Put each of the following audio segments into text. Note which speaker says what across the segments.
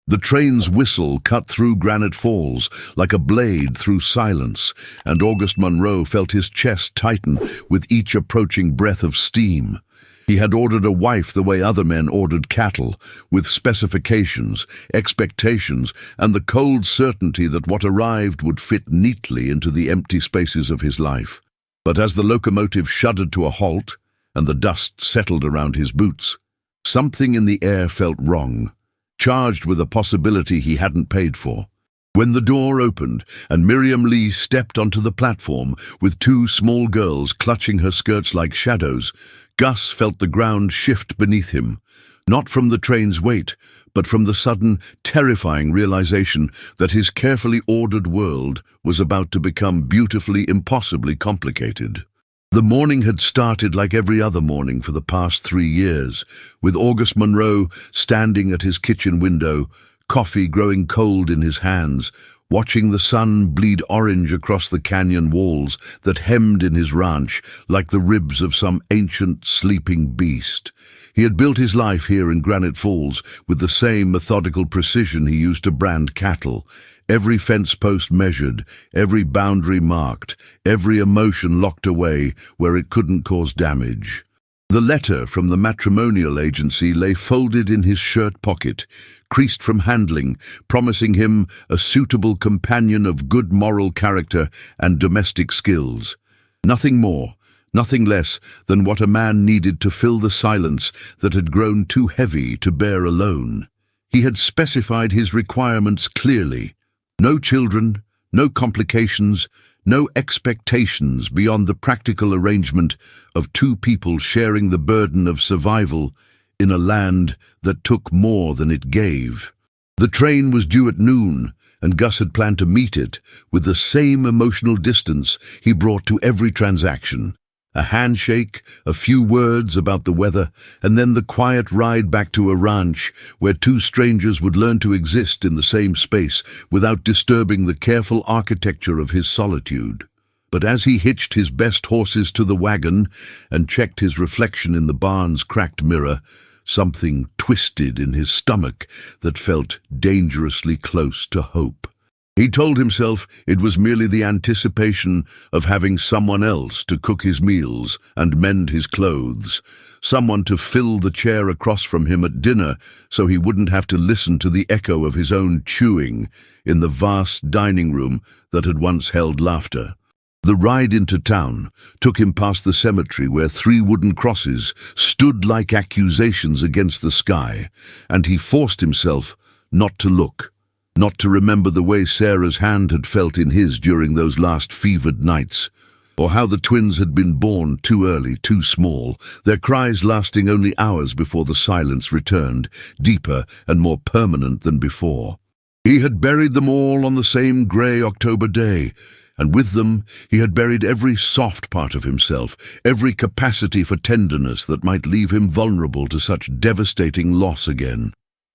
Speaker 1: The train's whistle cut through Granite Falls like a blade through silence, and August Munro felt his chest tighten with each approaching breath of steam. He had ordered a wife the way other men ordered cattle, with specifications, expectations, and the cold certainty that what arrived would fit neatly into the empty spaces of his life. But as the locomotive shuddered to a halt, and the dust settled around his boots, something in the air felt wrong, charged with a possibility he hadn't paid for. When the door opened and Miriam Lee stepped onto the platform with two small girls clutching her skirts like shadows, Gus felt the ground shift beneath him, not from the train's weight, but from the sudden, terrifying realization that his carefully ordered world was about to become beautifully, impossibly complicated. The morning had started like every other morning for the past 3 years, with August Munro standing at his kitchen window, coffee growing cold in his hands, watching the sun bleed orange across the canyon walls that hemmed in his ranch like the ribs of some ancient sleeping beast. He had built his life here in Granite Falls with the same methodical precision he used to brand cattle. Every fence post measured, every boundary marked, every emotion locked away where it couldn't cause damage. The letter from the matrimonial agency lay folded in his shirt pocket, creased from handling, promising him a suitable companion of good moral character and domestic skills. Nothing more, nothing less than what a man needed to fill the silence that had grown too heavy to bear alone. He had specified his requirements clearly. No children, no complications, no expectations beyond the practical arrangement of two people sharing the burden of survival in a land that took more than it gave. The train was due at noon, and Gus had planned to meet it with the same emotional distance he brought to every transaction. A handshake, a few words about the weather, and then the quiet ride back to a ranch where two strangers would learn to exist in the same space without disturbing the careful architecture of his solitude. But as he hitched his best horses to the wagon and checked his reflection in the barn's cracked mirror, something twisted in his stomach that felt dangerously close to hope. He told himself it was merely the anticipation of having someone else to cook his meals and mend his clothes, someone to fill the chair across from him at dinner so he wouldn't have to listen to the echo of his own chewing in the vast dining room that had once held laughter. The ride into town took him past the cemetery where 3 wooden crosses stood like accusations against the sky, and he forced himself not to look. Not to remember the way Sarah's hand had felt in his during those last fevered nights, or how the twins had been born too early, too small, their cries lasting only hours before the silence returned, deeper and more permanent than before. He had buried them all on the same grey October day, and with them he had buried every soft part of himself, every capacity for tenderness that might leave him vulnerable to such devastating loss again.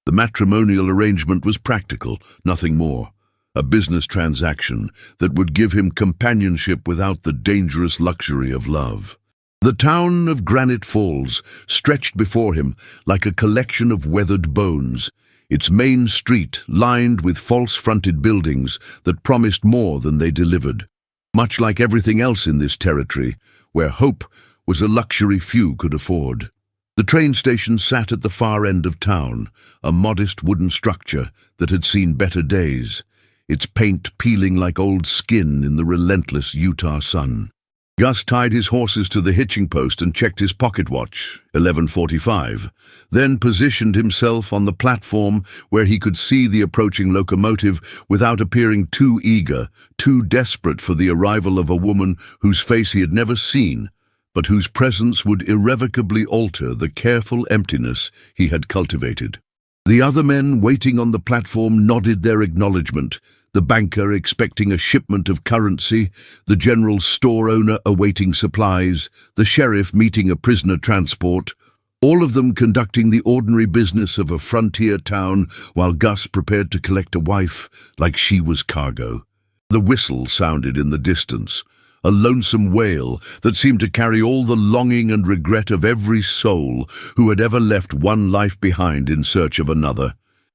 Speaker 1: The matrimonial arrangement was practical, nothing more. A business transaction that would give him companionship without the dangerous luxury of love. The town of Granite Falls stretched before him like a collection of weathered bones, its main street lined with false-fronted buildings that promised more than they delivered. Much like everything else in this territory, where hope was a luxury few could afford. The train station sat at the far end of town, a modest wooden structure that had seen better days, its paint peeling like old skin in the relentless Utah sun. Gus tied his horses to the hitching post and checked his pocket watch, 11:45, then positioned himself on the platform where he could see the approaching locomotive without appearing too eager, too desperate for the arrival of a woman whose face he had never seen, but whose presence would irrevocably alter the careful emptiness he had cultivated. The other men waiting on the platform nodded their acknowledgement, the banker expecting a shipment of currency, the general store owner awaiting supplies, the sheriff meeting a prisoner transport, all of them conducting the ordinary business of a frontier town while Gus prepared to collect a wife like she was cargo. The whistle sounded in the distance, a lonesome wail that seemed to carry all the longing and regret of every soul who had ever left one life behind in search of another.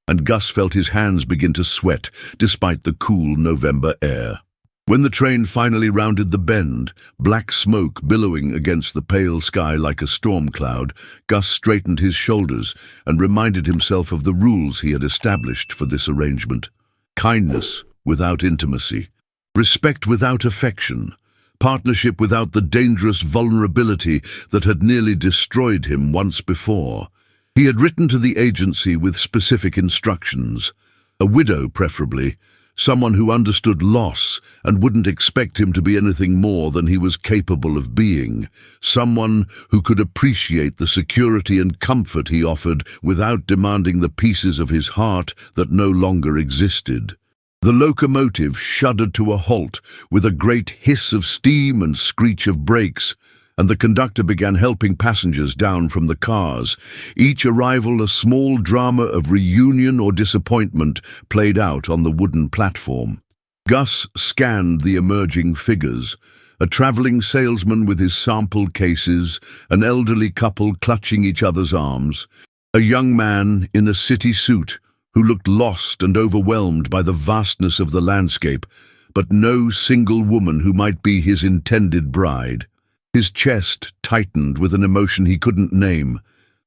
Speaker 1: and Gus felt his hands begin to sweat despite the cool November air. When the train finally rounded the bend, black smoke billowing against the pale sky like a storm cloud, Gus straightened his shoulders and reminded himself of the rules he had established for this arrangement. Kindness without intimacy, respect without affection, partnership without the dangerous vulnerability that had nearly destroyed him once before. He had written to the agency with specific instructions. A widow, preferably, someone who understood loss and wouldn't expect him to be anything more than he was capable of being. Someone who could appreciate the security and comfort he offered without demanding the pieces of his heart that no longer existed. The locomotive shuddered to a halt with a great hiss of steam and screech of brakes, and the conductor began helping passengers down from the cars. Each arrival a small drama of reunion or disappointment played out on the wooden platform. Gus scanned the emerging figures. A traveling salesman with his sample cases, an elderly couple clutching each other's arms, a young man in a city suit who looked lost and overwhelmed by the vastness of the landscape, but no single woman who might be his intended bride. His chest tightened with an emotion he couldn't name,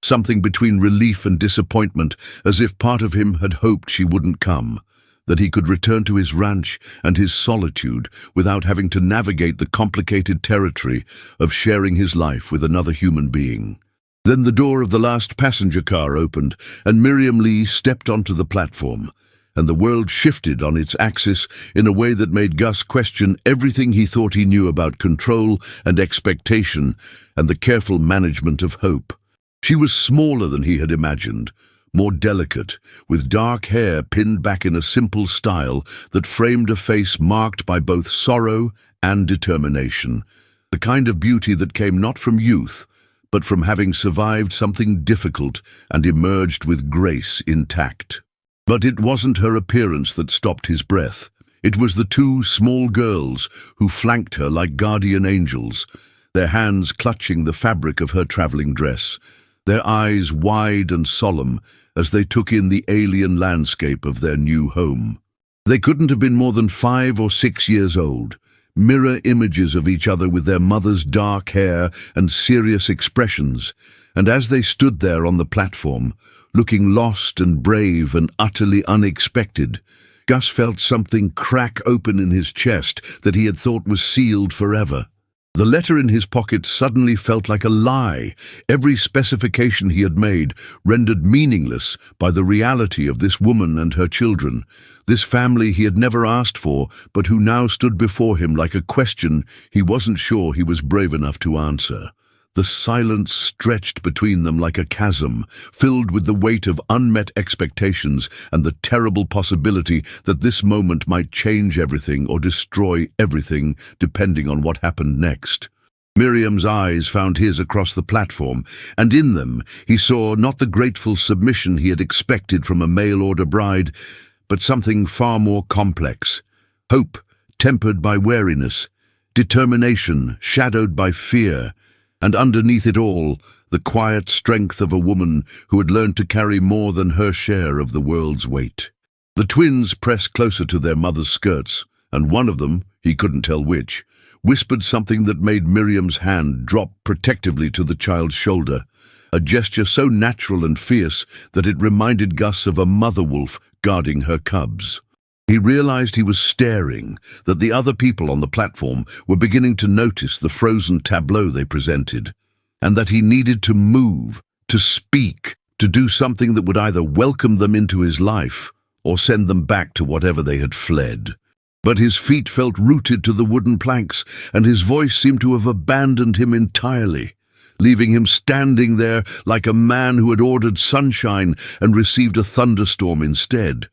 Speaker 1: something between relief and disappointment, as if part of him had hoped she wouldn't come, that he could return to his ranch and his solitude without having to navigate the complicated territory of sharing his life with another human being. Then the door of the last passenger car opened, and Miriam Lee stepped onto the platform, and the world shifted on its axis in a way that made Gus question everything he thought he knew about control and expectation and the careful management of hope. She was smaller than he had imagined, more delicate, with dark hair pinned back in a simple style that framed a face marked by both sorrow and determination, the kind of beauty that came not from youth, but from having survived something difficult and emerged with grace intact. But it wasn't her appearance that stopped his breath. It was the two small girls who flanked her like guardian angels, their hands clutching the fabric of her traveling dress, their eyes wide and solemn as they took in the alien landscape of their new home. They couldn't have been more than 5 or 6 years old, mirror images of each other with their mother's dark hair and serious expressions, and as they stood there on the platform, looking lost and brave and utterly unexpected, Gus felt something crack open in his chest that he had thought was sealed forever. The letter in his pocket suddenly felt like a lie, every specification he had made rendered meaningless by the reality of this woman and her children, this family he had never asked for, but who now stood before him like a question he wasn't sure he was brave enough to answer. The silence stretched between them like a chasm, filled with the weight of unmet expectations and the terrible possibility that this moment might change everything or destroy everything, depending on what happened next. Miriam's eyes found his across the platform, and in them he saw not the grateful submission he had expected from a mail-order bride, but something far more complex. Hope tempered by wariness, determination shadowed by fear, and underneath it all, the quiet strength of a woman who had learned to carry more than her share of the world's weight. The twins pressed closer to their mother's skirts, and one of them, he couldn't tell which, whispered something that made Miriam's hand drop protectively to the child's shoulder, a gesture so natural and fierce that it reminded Gus of a mother wolf guarding her cubs. He realized he was staring, that the other people on the platform were beginning to notice the frozen tableau they presented, and that he needed to move, to speak, to do something that would either welcome them into his life or send them back to whatever they had fled. But his feet felt rooted to the wooden planks, and his voice seemed to have abandoned him entirely, leaving him standing there like a man who had ordered sunshine and received a thunderstorm instead.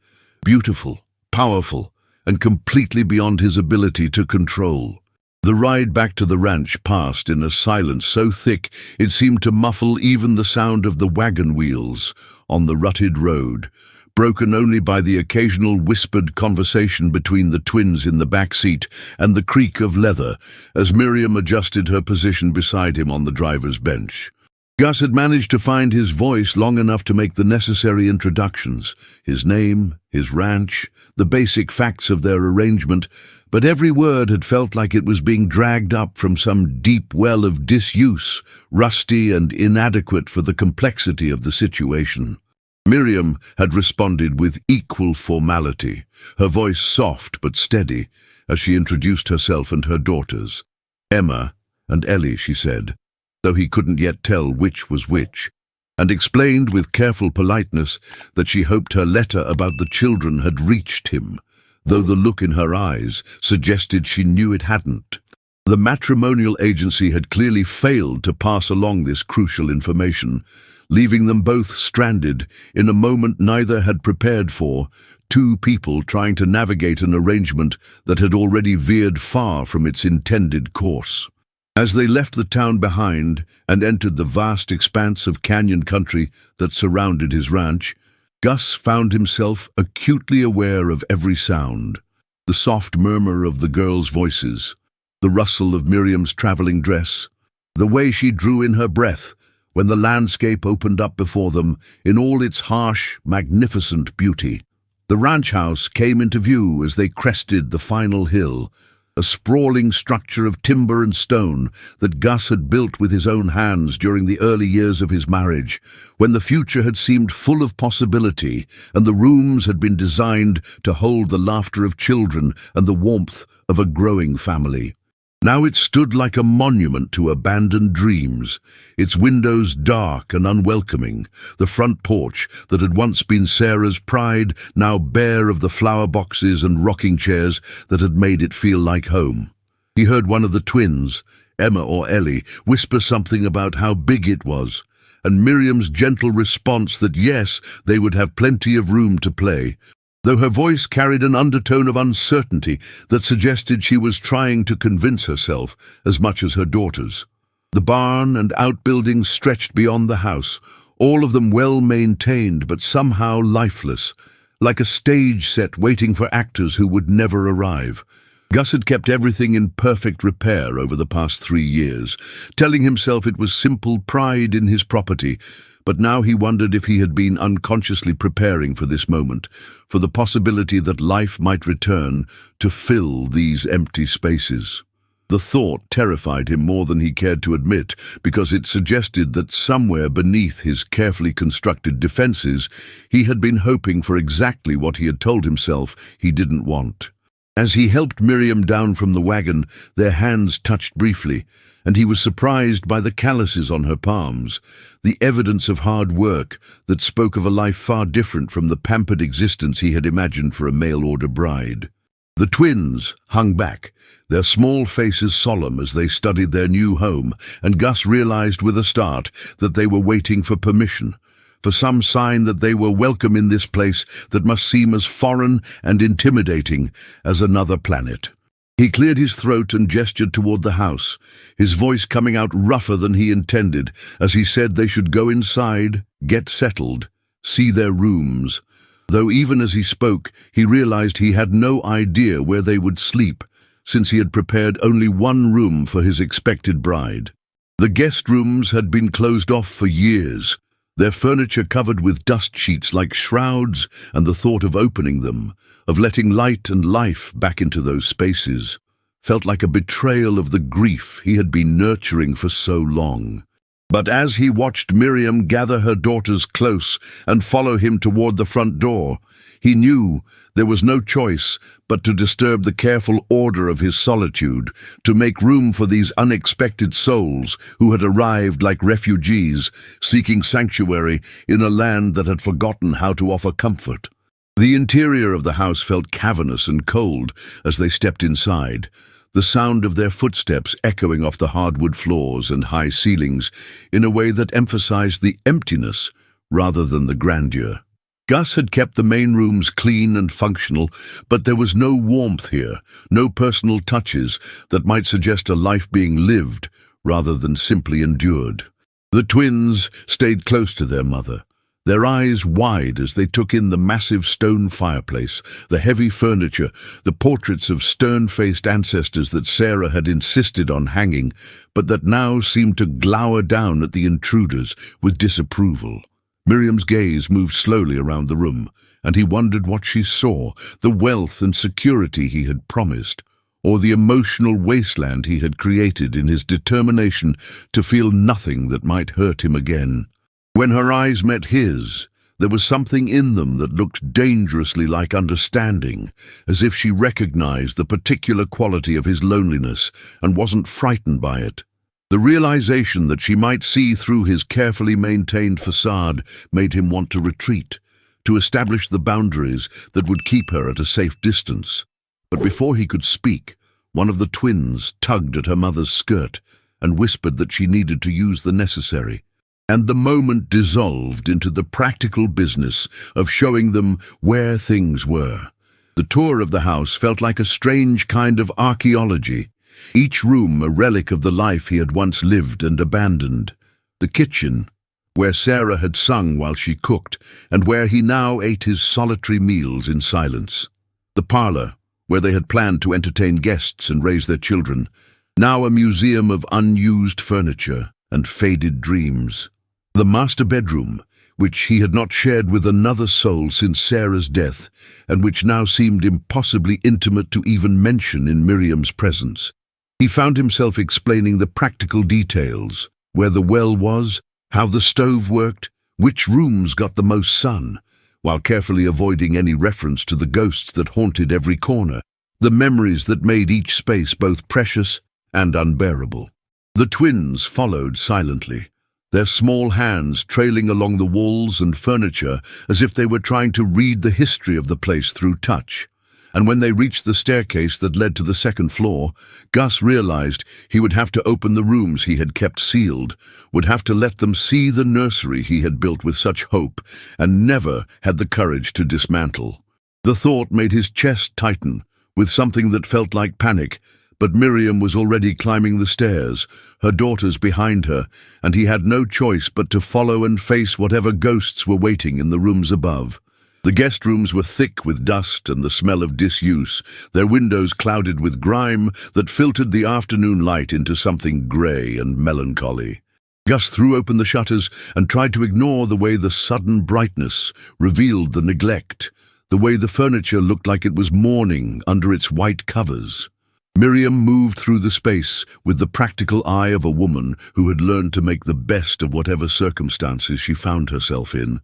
Speaker 1: Beautiful, powerful, and completely beyond his ability to control. The ride back to the ranch passed in a silence so thick it seemed to muffle even the sound of the wagon wheels on the rutted road, broken only by the occasional whispered conversation between the twins in the back seat and the creak of leather as Miriam adjusted her position beside him on the driver's bench. Gus had managed to find his voice long enough to make the necessary introductions, his name, his ranch, the basic facts of their arrangement, but every word had felt like it was being dragged up from some deep well of disuse, rusty and inadequate for the complexity of the situation. Miriam had responded with equal formality, her voice soft but steady, as she introduced herself and her daughters. Emma and Ellie, she said, though he couldn't yet tell which was which, and explained with careful politeness that she hoped her letter about the children had reached him, though the look in her eyes suggested she knew it hadn't. The matrimonial agency had clearly failed to pass along this crucial information, leaving them both stranded in a moment neither had prepared for, two people trying to navigate an arrangement that had already veered far from its intended course. As they left the town behind and entered the vast expanse of canyon country that surrounded his ranch, Gus found himself acutely aware of every sound: the soft murmur of the girls' voices, the rustle of Miriam's traveling dress, the way she drew in her breath when the landscape opened up before them in all its harsh, magnificent beauty. The ranch house came into view as they crested the final hill, a sprawling structure of timber and stone that Gus had built with his own hands during the early years of his marriage, when the future had seemed full of possibility and the rooms had been designed to hold the laughter of children and the warmth of a growing family. Now it stood like a monument to abandoned dreams, its windows dark and unwelcoming, the front porch that had once been Sarah's pride now bare of the flower boxes and rocking chairs that had made it feel like home. He heard one of the twins, Emma or Ellie, whisper something about how big it was, and Miriam's gentle response that yes, they would have plenty of room to play, though her voice carried an undertone of uncertainty that suggested she was trying to convince herself as much as her daughters. The barn and outbuildings stretched beyond the house, all of them well maintained but somehow lifeless, like a stage set waiting for actors who would never arrive. Gus had kept everything in perfect repair over the past 3 years, telling himself it was simple pride in his property, but now he wondered if he had been unconsciously preparing for this moment, for the possibility that life might return to fill these empty spaces. The thought terrified him more than he cared to admit, because it suggested that somewhere beneath his carefully constructed defenses, he had been hoping for exactly what he had told himself he didn't want. As he helped Miriam down from the wagon, their hands touched briefly, and he was surprised by the calluses on her palms, the evidence of hard work that spoke of a life far different from the pampered existence he had imagined for a mail-order bride. The twins hung back, their small faces solemn as they studied their new home, and Gus realized with a start that they were waiting for permission, for some sign that they were welcome in this place that must seem as foreign and intimidating as another planet. He cleared his throat and gestured toward the house, his voice coming out rougher than he intended as he said they should go inside, get settled, see their rooms, though even as he spoke he realized he had no idea where they would sleep, since he had prepared only one room for his expected bride. The guest rooms had been closed off for years, their furniture covered with dust sheets like shrouds, and the thought of opening them, of letting light and life back into those spaces, felt like a betrayal of the grief he had been nurturing for so long. But as he watched Miriam gather her daughters close and follow him toward the front door, he knew there was no choice but to disturb the careful order of his solitude, to make room for these unexpected souls who had arrived like refugees, seeking sanctuary in a land that had forgotten how to offer comfort. The interior of the house felt cavernous and cold as they stepped inside, the sound of their footsteps echoing off the hardwood floors and high ceilings in a way that emphasized the emptiness rather than the grandeur. Gus had kept the main rooms clean and functional, but there was no warmth here, no personal touches that might suggest a life being lived rather than simply endured. The twins stayed close to their mother, their eyes wide as they took in the massive stone fireplace, the heavy furniture, the portraits of stern-faced ancestors that Sarah had insisted on hanging, but that now seemed to glower down at the intruders with disapproval. Miriam's gaze moved slowly around the room, and he wondered what she saw, the wealth and security he had promised, or the emotional wasteland he had created in his determination to feel nothing that might hurt him again. When her eyes met his, there was something in them that looked dangerously like understanding, as if she recognized the particular quality of his loneliness and wasn't frightened by it. The realization that she might see through his carefully maintained facade made him want to retreat, to establish the boundaries that would keep her at a safe distance. But before he could speak, one of the twins tugged at her mother's skirt and whispered that she needed to use the necessary. And the moment dissolved into the practical business of showing them where things were. The tour of the house felt like a strange kind of archaeology, each room a relic of the life he had once lived and abandoned. The kitchen, where Sarah had sung while she cooked, and where he now ate his solitary meals in silence. The parlor, where they had planned to entertain guests and raise their children, now a museum of unused furniture and faded dreams. The master bedroom, which he had not shared with another soul since Sarah's death, and which now seemed impossibly intimate to even mention in Miriam's presence. He found himself explaining the practical details, where the well was, how the stove worked, which rooms got the most sun, while carefully avoiding any reference to the ghosts that haunted every corner, the memories that made each space both precious and unbearable. The twins followed silently, their small hands trailing along the walls and furniture as if they were trying to read the history of the place through touch. And when they reached the staircase that led to the second floor, Gus realized he would have to open the rooms he had kept sealed, would have to let them see the nursery he had built with such hope, and never had the courage to dismantle. The thought made his chest tighten, with something that felt like panic, but Miriam was already climbing the stairs, her daughters behind her, and he had no choice but to follow and face whatever ghosts were waiting in the rooms above. The guest rooms were thick with dust and the smell of disuse, their windows clouded with grime that filtered the afternoon light into something grey and melancholy. Gus threw open the shutters and tried to ignore the way the sudden brightness revealed the neglect, the way the furniture looked like it was mourning under its white covers. Miriam moved through the space with the practical eye of a woman who had learned to make the best of whatever circumstances she found herself in,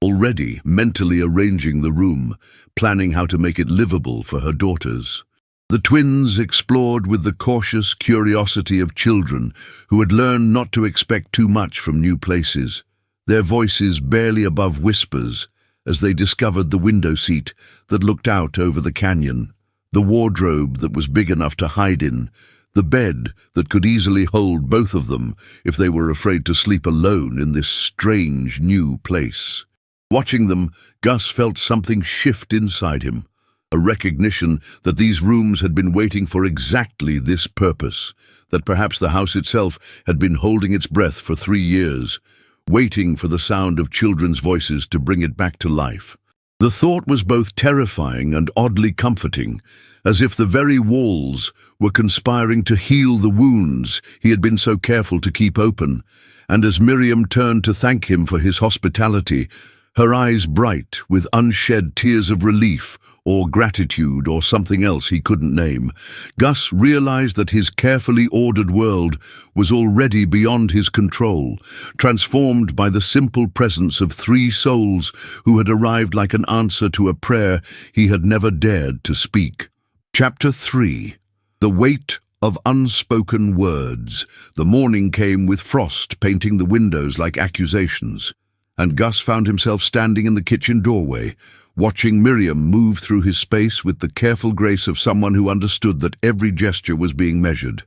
Speaker 1: already mentally arranging the room, planning how to make it livable for her daughters. The twins explored with the cautious curiosity of children who had learned not to expect too much from new places, their voices barely above whispers as they discovered the window seat that looked out over the canyon, the wardrobe that was big enough to hide in, the bed that could easily hold both of them if they were afraid to sleep alone in this strange new place. Watching them, Gus felt something shift inside him, a recognition that these rooms had been waiting for exactly this purpose, that perhaps the house itself had been holding its breath for 3 years, waiting for the sound of children's voices to bring it back to life. The thought was both terrifying and oddly comforting, as if the very walls were conspiring to heal the wounds he had been so careful to keep open, and as Miriam turned to thank him for his hospitality, her eyes bright with unshed tears of relief or gratitude or something else he couldn't name, Gus realized that his carefully ordered world was already beyond his control, transformed by the simple presence of 3 souls who had arrived like an answer to a prayer he had never dared to speak. Chapter 3. The Weight of Unspoken Words. The morning came with frost painting the windows like accusations, and Gus found himself standing in the kitchen doorway, watching Miriam move through his space with the careful grace of someone who understood that every gesture was being measured.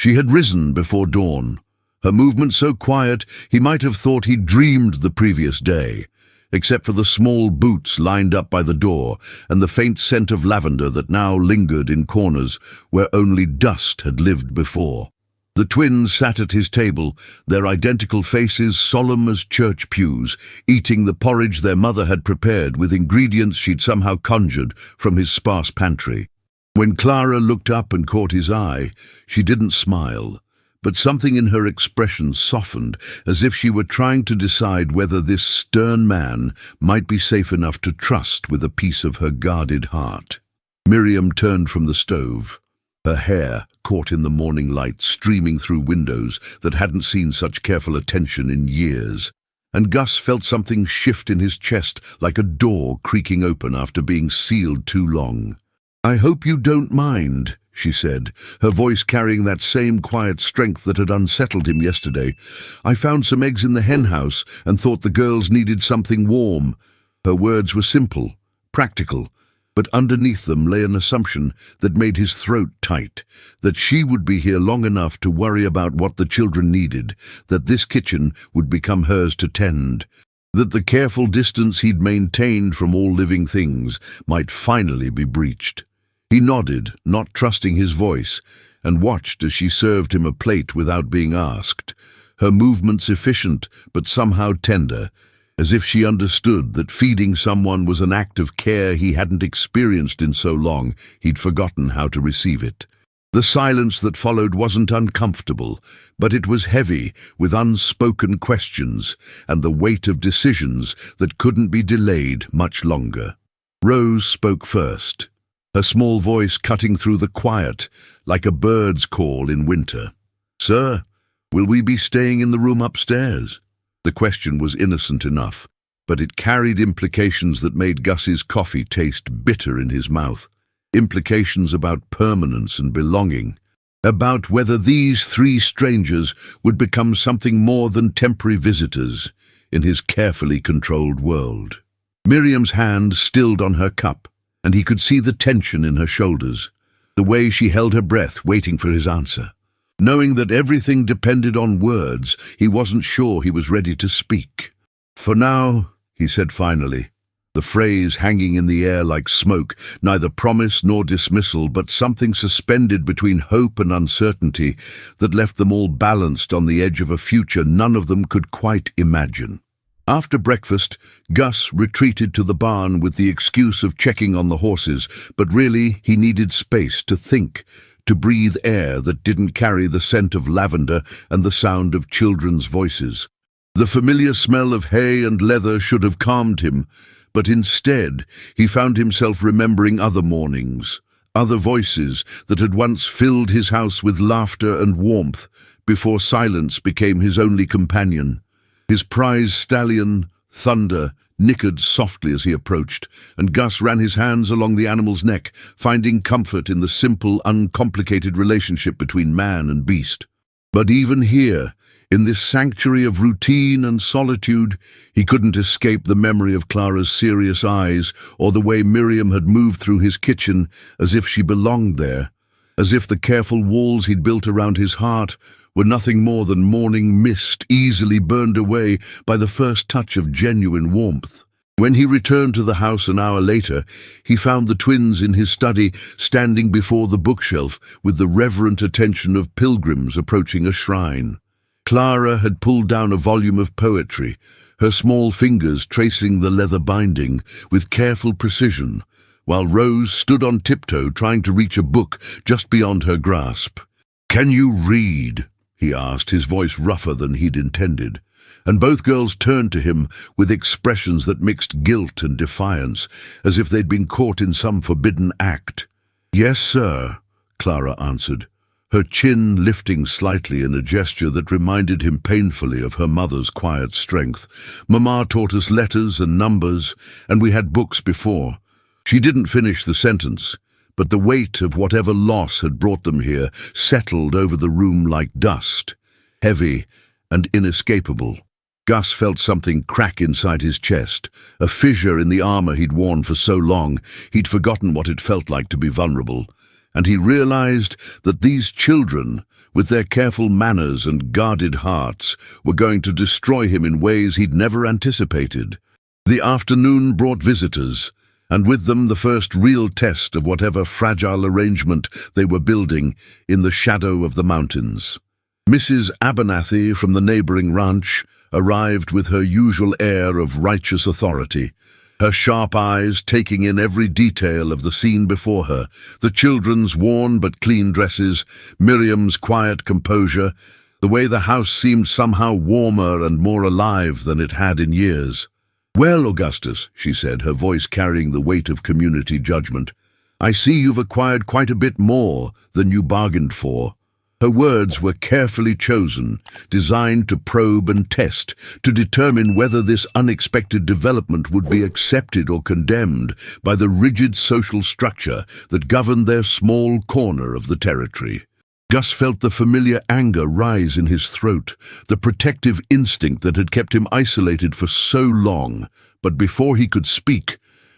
Speaker 1: She had risen before dawn, her movement so quiet he might have thought he'd dreamed the previous day, except for the small boots lined up by the door and the faint scent of lavender that now lingered in corners where only dust had lived before. The twins sat at his table, their identical faces solemn as church pews, eating the porridge their mother had prepared with ingredients she'd somehow conjured from his sparse pantry. When Clara looked up and caught his eye, she didn't smile, but something in her expression softened, as if she were trying to decide whether this stern man might be safe enough to trust with a piece of her guarded heart. Miriam turned from the stove, her hair caught in the morning light streaming through windows that hadn't seen such careful attention in years, and Gus felt something shift in his chest like a door creaking open after being sealed too long. "I hope you don't mind," she said, her voice carrying that same quiet strength that had unsettled him yesterday. "I found some eggs in the hen house and thought the girls needed something warm." Her words were simple, practical, but underneath them lay an assumption that made his throat tight, that she would be here long enough to worry about what the children needed, that this kitchen would become hers to tend, that the careful distance he'd maintained from all living things might finally be breached. He nodded, not trusting his voice, and watched as she served him a plate without being asked, her movements efficient but somehow tender, as if she understood that feeding someone was an act of care he hadn't experienced in so long he'd forgotten how to receive it. The silence that followed wasn't uncomfortable, but it was heavy with unspoken questions and the weight of decisions that couldn't be delayed much longer. Rose spoke first, her small voice cutting through the quiet like a bird's call in winter. "Sir, will we be staying in the room upstairs?" The question was innocent enough, but it carried implications that made Gus's coffee taste bitter in his mouth. Implications about permanence and belonging, about whether these three strangers would become something more than temporary visitors in his carefully controlled world. Miriam's hand stilled on her cup, and he could see the tension in her shoulders, the way she held her breath waiting for his answer. Knowing that everything depended on words, he wasn't sure he was ready to speak. "For now," he said finally, the phrase hanging in the air like smoke, neither promise nor dismissal, but something suspended between hope and uncertainty that left them all balanced on the edge of a future none of them could quite imagine. After breakfast, Gus retreated to the barn with the excuse of checking on the horses, but really he needed space to think, to breathe air that didn't carry the scent of lavender and the sound of children's voices. The familiar smell of hay and leather should have calmed him, but instead he found himself remembering other mornings, other voices that had once filled his house with laughter and warmth before silence became his only companion. His prize stallion, Thunder, nickered softly as he approached, and Gus ran his hands along the animal's neck, finding comfort in the simple, uncomplicated relationship between man and beast. But even here, in this sanctuary of routine and solitude, he couldn't escape the memory of Clara's serious eyes or the way Miriam had moved through his kitchen as if she belonged there, as if the careful walls he'd built around his heart were nothing more than morning mist easily burned away by the first touch of genuine warmth. When he returned to the house an hour later, he found the twins in his study standing before the bookshelf with the reverent attention of pilgrims approaching a shrine. Clara had pulled down a volume of poetry, her small fingers tracing the leather binding with careful precision, while Rose stood on tiptoe trying to reach a book just beyond her grasp. "Can you read?" he asked, his voice rougher than he'd intended, and both girls turned to him with expressions that mixed guilt and defiance, as if they'd been caught in some forbidden act. "Yes, sir," Clara answered, her chin lifting slightly in a gesture that reminded him painfully of her mother's quiet strength. "Mama taught us letters and numbers, and we had books before." She didn't finish the sentence, but the weight of whatever loss had brought them here settled over the room like dust, heavy and inescapable. Gus felt something crack inside his chest, a fissure in the armor he'd worn for so long he'd forgotten what it felt like to be vulnerable, and he realized that these children, with their careful manners and guarded hearts, were going to destroy him in ways he'd never anticipated. The afternoon brought visitors, and with them the first real test of whatever fragile arrangement they were building in the shadow of the mountains. Mrs. Abernathy from the neighboring ranch arrived with her usual air of righteous authority, her sharp eyes taking in every detail of the scene before her, the children's worn but clean dresses, Miriam's quiet composure, the way the house seemed somehow warmer and more alive than it had in years. "Well, Augustus," she said, her voice carrying the weight of community judgment, "I see you've acquired quite a bit more than you bargained for." Her words were carefully chosen, designed to probe and test, to determine whether this unexpected development would be accepted or condemned by the rigid social structure that governed their small corner of the territory. Gus felt the familiar anger rise in his throat, the protective instinct that had kept him isolated for so long. But before he could speak,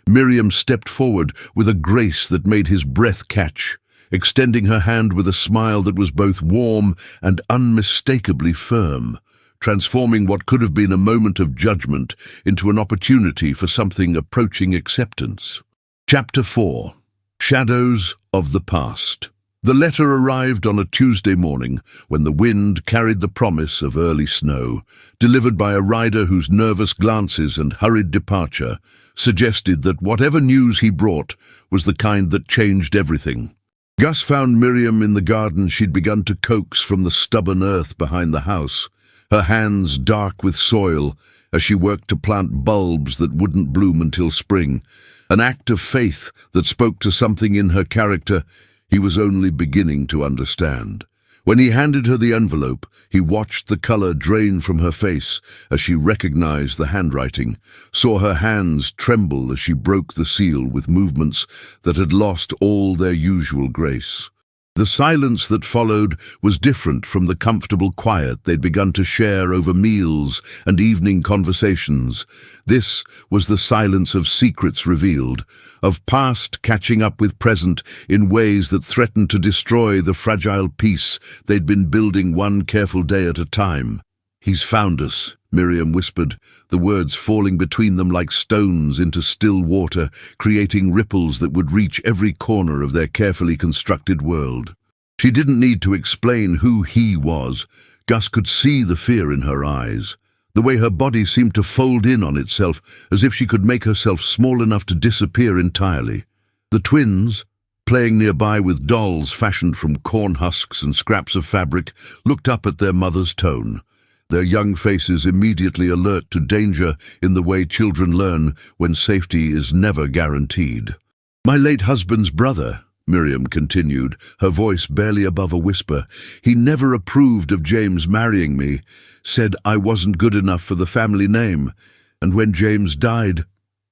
Speaker 1: Miriam stepped forward with a grace that made his breath catch, extending her hand with a smile that was both warm and unmistakably firm, transforming what could have been a moment of judgment into an opportunity for something approaching acceptance. Chapter 4. Shadows of the Past. The letter arrived on a Tuesday morning when the wind carried the promise of early snow, delivered by a rider whose nervous glances and hurried departure suggested that whatever news he brought was the kind that changed everything. Gus found Miriam in the garden she'd begun to coax from the stubborn earth behind the house, her hands dark with soil as she worked to plant bulbs that wouldn't bloom until spring, an act of faith that spoke to something in her character he was only beginning to understand. When he handed her the envelope, he watched the color drain from her face as she recognized the handwriting, saw her hands tremble as she broke the seal with movements that had lost all their usual grace. The silence that followed was different from the comfortable quiet they'd begun to share over meals and evening conversations. This was the silence of secrets revealed, of past catching up with present in ways that threatened to destroy the fragile peace they'd been building one careful day at a time. "He's found us," Miriam whispered, the words falling between them like stones into still water, creating ripples that would reach every corner of their carefully constructed world. She didn't need to explain who he was. Gus could see the fear in her eyes, the way her body seemed to fold in on itself as if she could make herself small enough to disappear entirely. The twins, playing nearby with dolls fashioned from corn husks and scraps of fabric, looked up at their mother's tone, their young faces immediately alert to danger in the way children learn when safety is never guaranteed. "My late husband's brother," Miriam continued, her voice barely above a whisper, "he never approved of James marrying me, said I wasn't good enough for the family name, and when James died—"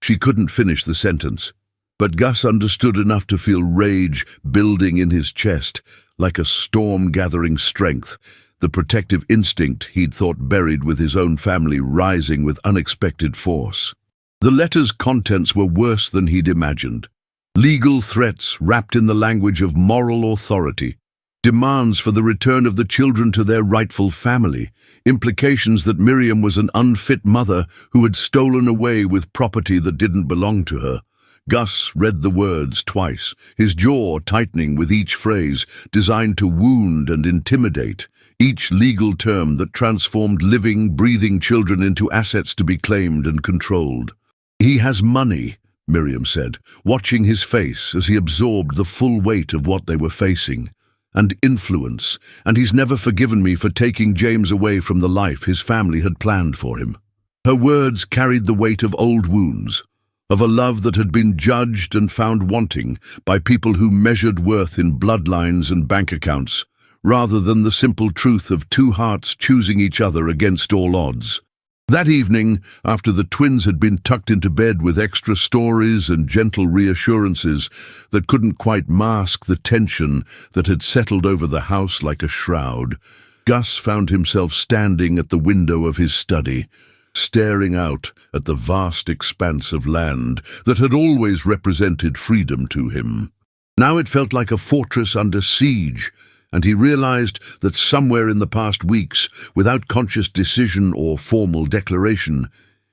Speaker 1: She couldn't finish the sentence, but Gus understood enough to feel rage building in his chest, like a storm gathering strength, the protective instinct he'd thought buried with his own family rising with unexpected force. The letter's contents were worse than he'd imagined. Legal threats wrapped in the language of moral authority, demands for the return of the children to their rightful family, implications that Miriam was an unfit mother who had stolen away with property that didn't belong to her. Gus read the words twice, his jaw tightening with each phrase, designed to wound and intimidate, each legal term that transformed living, breathing children into assets to be claimed and controlled. "He has money," Miriam said, watching his face as he absorbed the full weight of what they were facing, "and influence, and he's never forgiven me for taking James away from the life his family had planned for him." Her words carried the weight of old wounds, of a love that had been judged and found wanting by people who measured worth in bloodlines and bank accounts, rather than the simple truth of two hearts choosing each other against all odds. That evening, after the twins had been tucked into bed with extra stories and gentle reassurances that couldn't quite mask the tension that had settled over the house like a shroud, Gus found himself standing at the window of his study, staring out at the vast expanse of land that had always represented freedom to him. Now it felt like a fortress under siege, and he realized that somewhere in the past weeks, without conscious decision or formal declaration,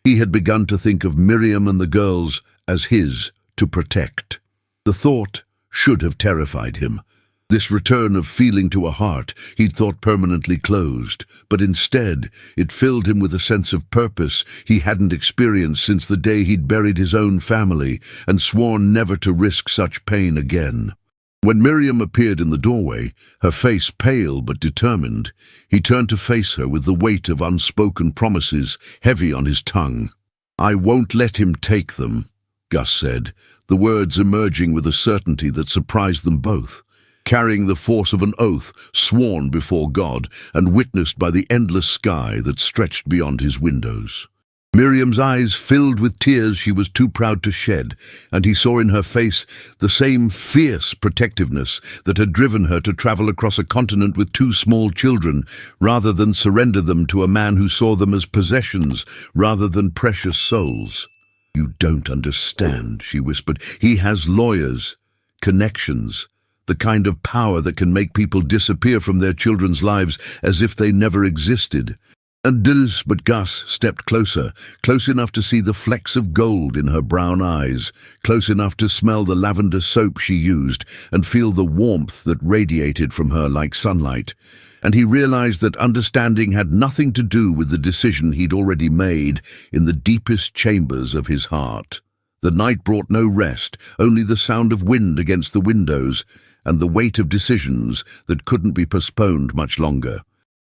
Speaker 1: he had begun to think of Miriam and the girls as his to protect. The thought should have terrified him, This return of feeling to a heart he'd thought permanently closed, but instead it filled him with a sense of purpose he hadn't experienced since the day he'd buried his own family and sworn never to risk such pain again. When Miriam appeared in the doorway, her face pale but determined, he turned to face her with the weight of unspoken promises heavy on his tongue. "I won't let him take them," Gus said, the words emerging with a certainty that surprised them both, carrying the force of an oath sworn before God and witnessed by the endless sky that stretched beyond his windows. Miriam's eyes filled with tears she was too proud to shed, and he saw in her face the same fierce protectiveness that had driven her to travel across a continent with two small children rather than surrender them to a man who saw them as possessions rather than precious souls. "You don't understand," she whispered. "He has lawyers, connections, the kind of power that can make people disappear from their children's lives as if they never existed." But Gus stepped closer, close enough to see the flecks of gold in her brown eyes, close enough to smell the lavender soap she used and feel the warmth that radiated from her like sunlight. And he realized that understanding had nothing to do with the decision he'd already made in the deepest chambers of his heart. The night brought no rest, only the sound of wind against the windows and the weight of decisions that couldn't be postponed much longer.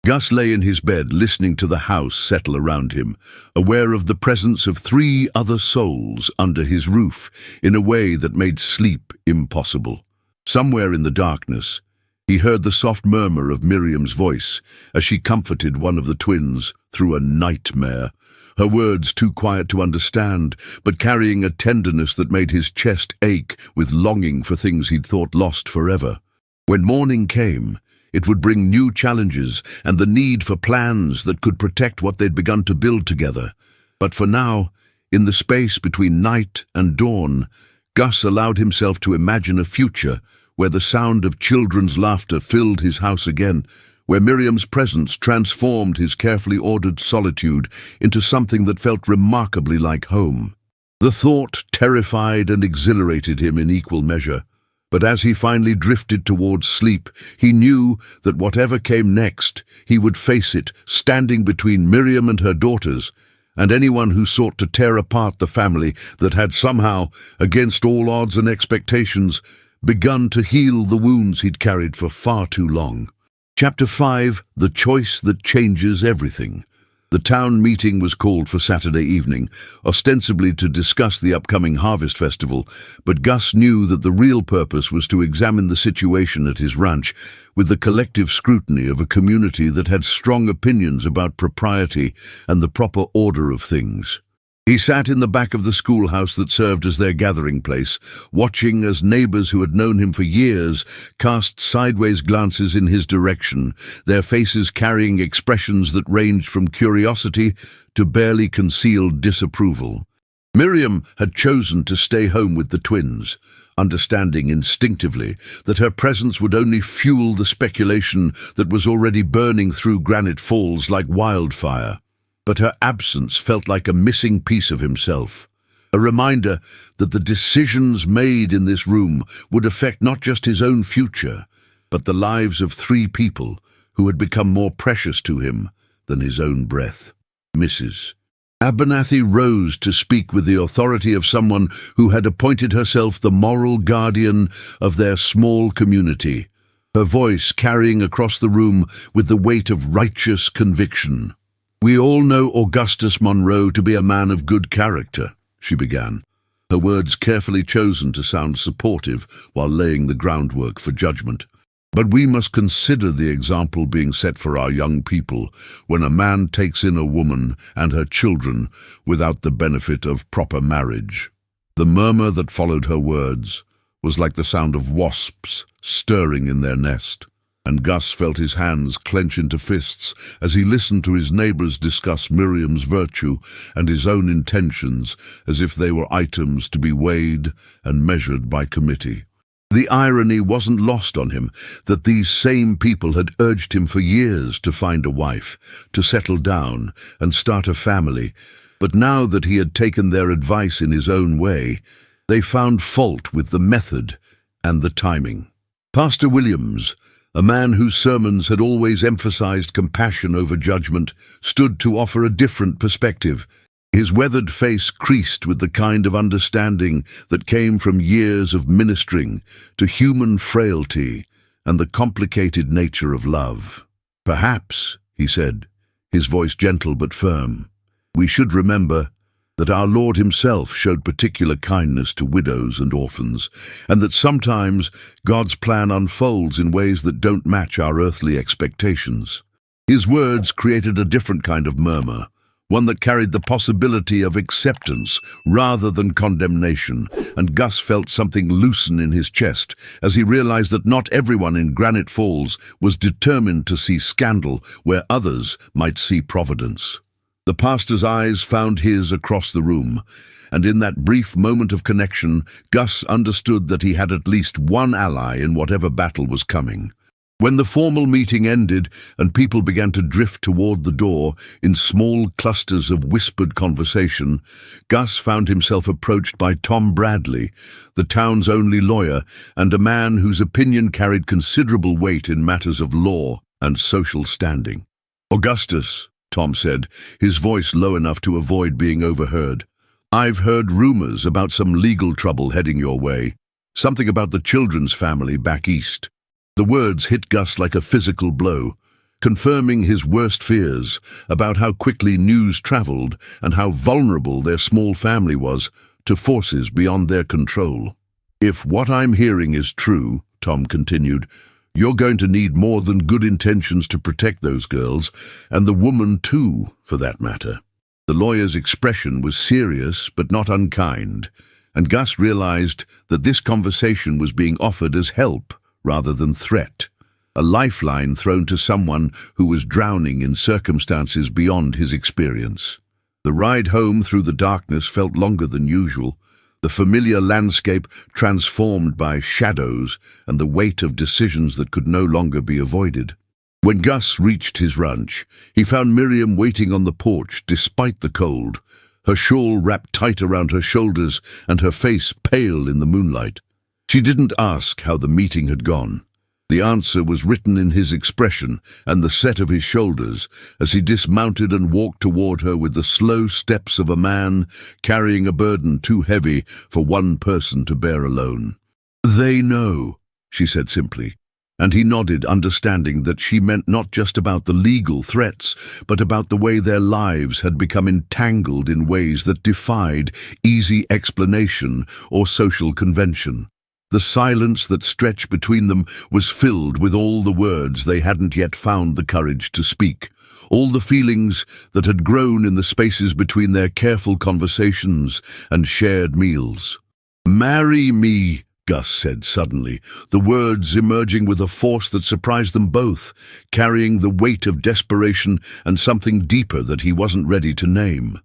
Speaker 1: Gus lay in his bed, listening to the house settle around him, aware of the presence of 3 other souls under his roof in a way that made sleep impossible. Somewhere in the darkness, he heard the soft murmur of Miriam's voice as she comforted one of the twins through a nightmare, her words too quiet to understand, but carrying a tenderness that made his chest ache with longing for things he'd thought lost forever. When morning came, it would bring new challenges and the need for plans that could protect what they'd begun to build together. But for now, in the space between night and dawn, Gus allowed himself to imagine a future where the sound of children's laughter filled his house again, where Miriam's presence transformed his carefully ordered solitude into something that felt remarkably like home. The thought terrified and exhilarated him in equal measure. But as he finally drifted towards sleep, he knew that whatever came next, he would face it, standing between Miriam and her daughters, and anyone who sought to tear apart the family that had somehow, against all odds and expectations, begun to heal the wounds he'd carried for far too long. Chapter 5: The Choice That Changes Everything. The town meeting was called for Saturday evening, ostensibly to discuss the upcoming harvest festival, but Gus knew that the real purpose was to examine the situation at his ranch with the collective scrutiny of a community that had strong opinions about propriety and the proper order of things. He sat in the back of the schoolhouse that served as their gathering place, watching as neighbors who had known him for years cast sideways glances in his direction, their faces carrying expressions that ranged from curiosity to barely concealed disapproval. Miriam had chosen to stay home with the twins, understanding instinctively that her presence would only fuel the speculation that was already burning through Granite Falls like wildfire. But her absence felt like a missing piece of himself, a reminder that the decisions made in this room would affect not just his own future, but the lives of 3 people who had become more precious to him than his own breath. Mrs. Abernathy rose to speak with the authority of someone who had appointed herself the moral guardian of their small community, her voice carrying across the room with the weight of righteous conviction. "We all know Augustus Monroe to be a man of good character," she began, her words carefully chosen to sound supportive while laying the groundwork for judgment. "But we must consider the example being set for our young people when a man takes in a woman and her children without the benefit of proper marriage." The murmur that followed her words was like the sound of wasps stirring in their nest, and Gus felt his hands clench into fists as he listened to his neighbors discuss Miriam's virtue and his own intentions as if they were items to be weighed and measured by committee. The irony wasn't lost on him that these same people had urged him for years to find a wife, to settle down and start a family, but now that he had taken their advice in his own way, they found fault with the method and the timing. Pastor Williams, a man whose sermons had always emphasized compassion over judgment, stood to offer a different perspective. His weathered face creased with the kind of understanding that came from years of ministering to human frailty and the complicated nature of love. "Perhaps," he said, his voice gentle but firm, "we should remember that our Lord himself showed particular kindness to widows and orphans, and that sometimes God's plan unfolds in ways that don't match our earthly expectations." His words created a different kind of murmur, one that carried the possibility of acceptance rather than condemnation, and Gus felt something loosen in his chest as he realized that not everyone in Granite Falls was determined to see scandal where others might see providence. The pastor's eyes found his across the room, and in that brief moment of connection, Gus understood that he had at least one ally in whatever battle was coming. When the formal meeting ended and people began to drift toward the door in small clusters of whispered conversation, Gus found himself approached by Tom Bradley, the town's only lawyer, and a man whose opinion carried considerable weight in matters of law and social standing. "Augustus," Tom said, his voice low enough to avoid being overheard, "I've heard rumors about some legal trouble heading your way. Something about the Children's family back east." The words hit Gus like a physical blow, confirming his worst fears about how quickly news traveled and how vulnerable their small family was to forces beyond their control. "If what I'm hearing is true," Tom continued, "you're going to need more than good intentions to protect those girls, and the woman too, for that matter." The lawyer's expression was serious but not unkind, and Gus realized that this conversation was being offered as help rather than threat, a lifeline thrown to someone who was drowning in circumstances beyond his experience. The ride home through the darkness felt longer than usual, the familiar landscape transformed by shadows and the weight of decisions that could no longer be avoided. When Gus reached his ranch, he found Miriam waiting on the porch despite the cold, her shawl wrapped tight around her shoulders and her face pale in the moonlight. She didn't ask how the meeting had gone. The answer was written in his expression and the set of his shoulders as he dismounted and walked toward her with the slow steps of a man carrying a burden too heavy for one person to bear alone. "They know," she said simply, and he nodded, understanding that she meant not just about the legal threats, but about the way their lives had become entangled in ways that defied easy explanation or social convention. The silence that stretched between them was filled with all the words they hadn't yet found the courage to speak, all the feelings that had grown in the spaces between their careful conversations and shared meals. "Marry me," Gus said suddenly, the words emerging with a force that surprised them both, carrying the weight of desperation and something deeper that he wasn't ready to name.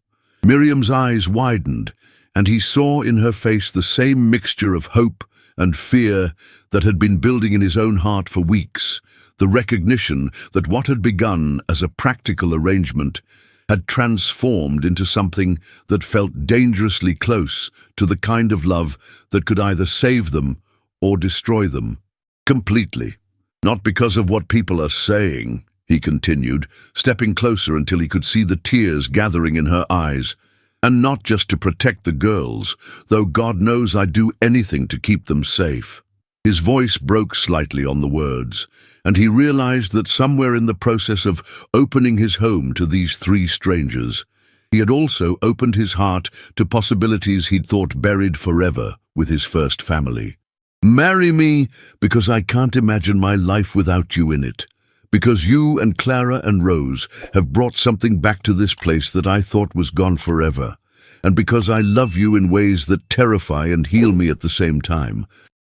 Speaker 1: Miriam's eyes widened, and he saw in her face the same mixture of hope and fear that had been building in his own heart for weeks, the recognition that what had begun as a practical arrangement had transformed into something that felt dangerously close to the kind of love that could either save them or destroy them completely. "Not because of what people are saying," he continued, stepping closer until he could see the tears gathering in her eyes. "And not just to protect the girls, though God knows I'd do anything to keep them safe." His voice broke slightly on the words, and he realized that somewhere in the process of opening his home to these three strangers, he had also opened his heart to possibilities he'd thought buried forever with his first family. "Marry me because I can't imagine my life without you in it. Because you and Clara and Rose have brought something back to this place that I thought was gone forever. And because I love you in ways that terrify and heal me at the same time.